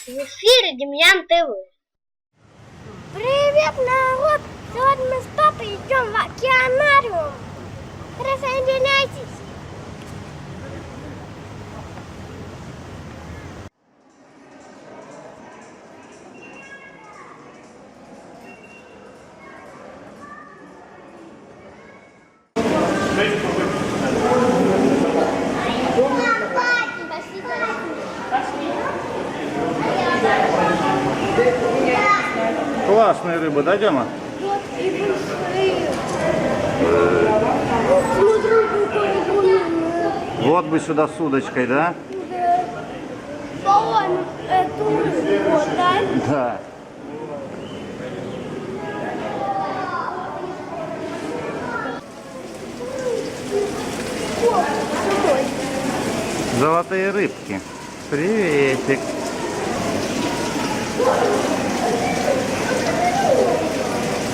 В эфире Демьян ТВ. Привет, народ! Сегодня мы с папой идем в океанариум. Присоединяйтесь! Классная рыба, да, Дема? Вот и большие. Смотри, какой огромный. Вот бы сюда с удочкой, да? Да. По-моему, эту вот, да? Да. Золотые рыбки. Приветик.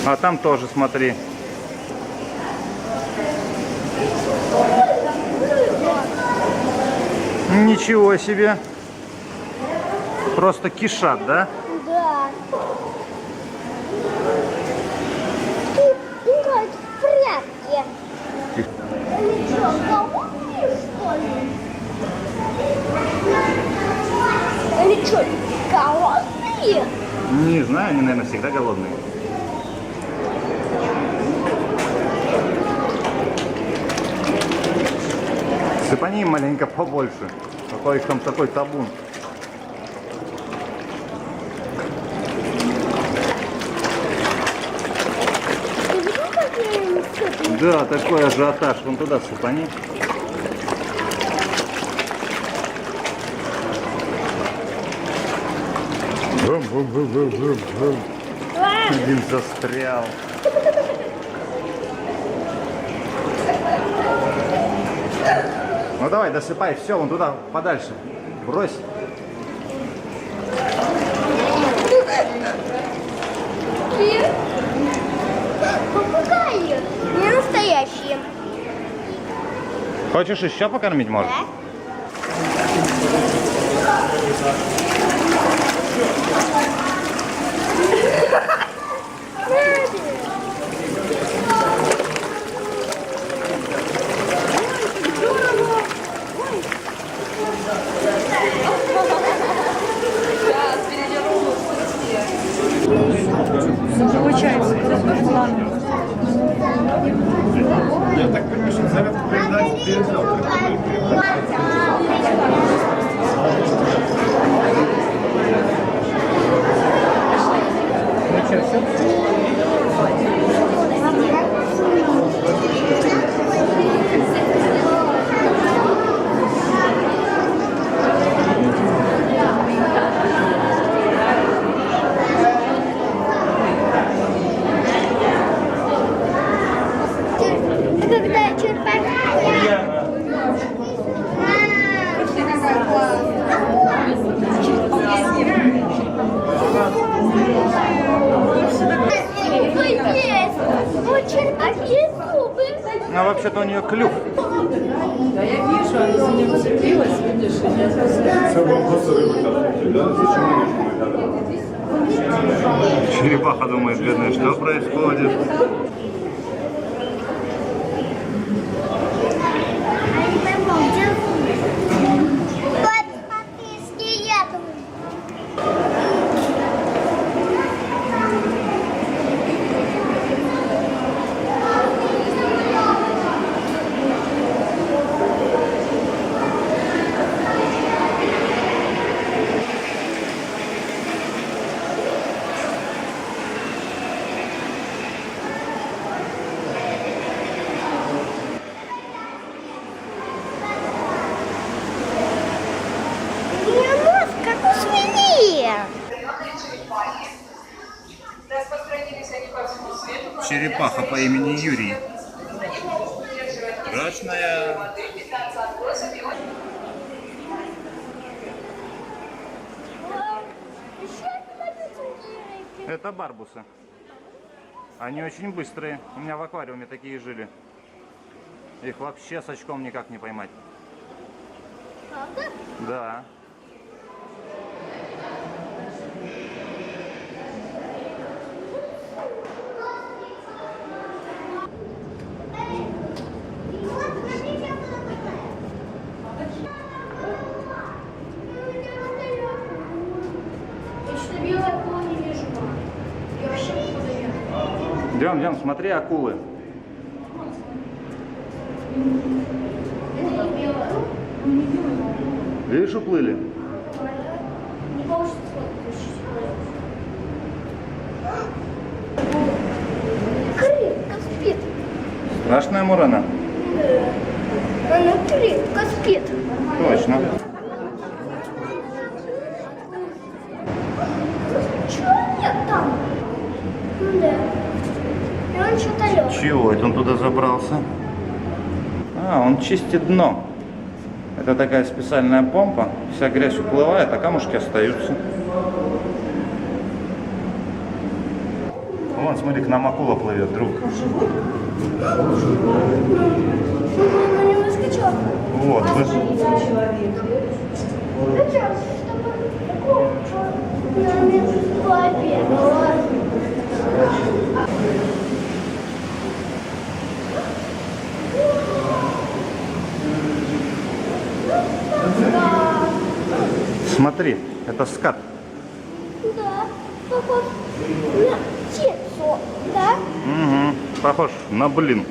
А там тоже, смотри. Ничего себе. Просто кишат, да? Да. Тут играют в прятки. Они что, голодные, что ли? Они что, голодные? Не знаю, они, наверное, всегда голодные. Сыпани им маленько побольше. Какой их там такой табун. Ты видел, как я им сыпал? Да, такой ажиотаж. Вон туда сыпани. Один застрял. Ну давай, досыпай, все, вон туда, подальше. Брось. Попугаи. Не настоящие. Хочешь еще покормить, может? Да? Я так понимаю, что зарядку передать перед Когда черпак. Ну, вообще-то у нее клюв. Да, я вижу, она за ним цепилась, видишь, и я Це вам просто риби там, да? Зачем они Черепаха думает, бедная, что происходит? Черепаха по имени Юрий. Страшная. Это барбусы. Они очень быстрые. У меня в аквариуме такие жили. Их вообще с очком никак не поймать. Правда? Да. Идем, идем, смотри, акулы. Видишь, уплыли? Не получится сфоткать. Крепко спит. Страшная Мурана? Да. Она крепко спит. Точно. Человек там. Да. И он что-то лег. Чего это он туда забрался? А, он чистит дно. Это такая специальная помпа. Вся грязь уплывает, а камушки остаются. Вон, смотри, к нам акула плывет, друг. На него скачал. Вот, вы... Скачал, чтобы такого на пообедала. Смотри, это скат. Да, похож на птицу, да? Угу, похож на блин.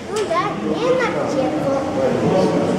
Ну да, не на птицу.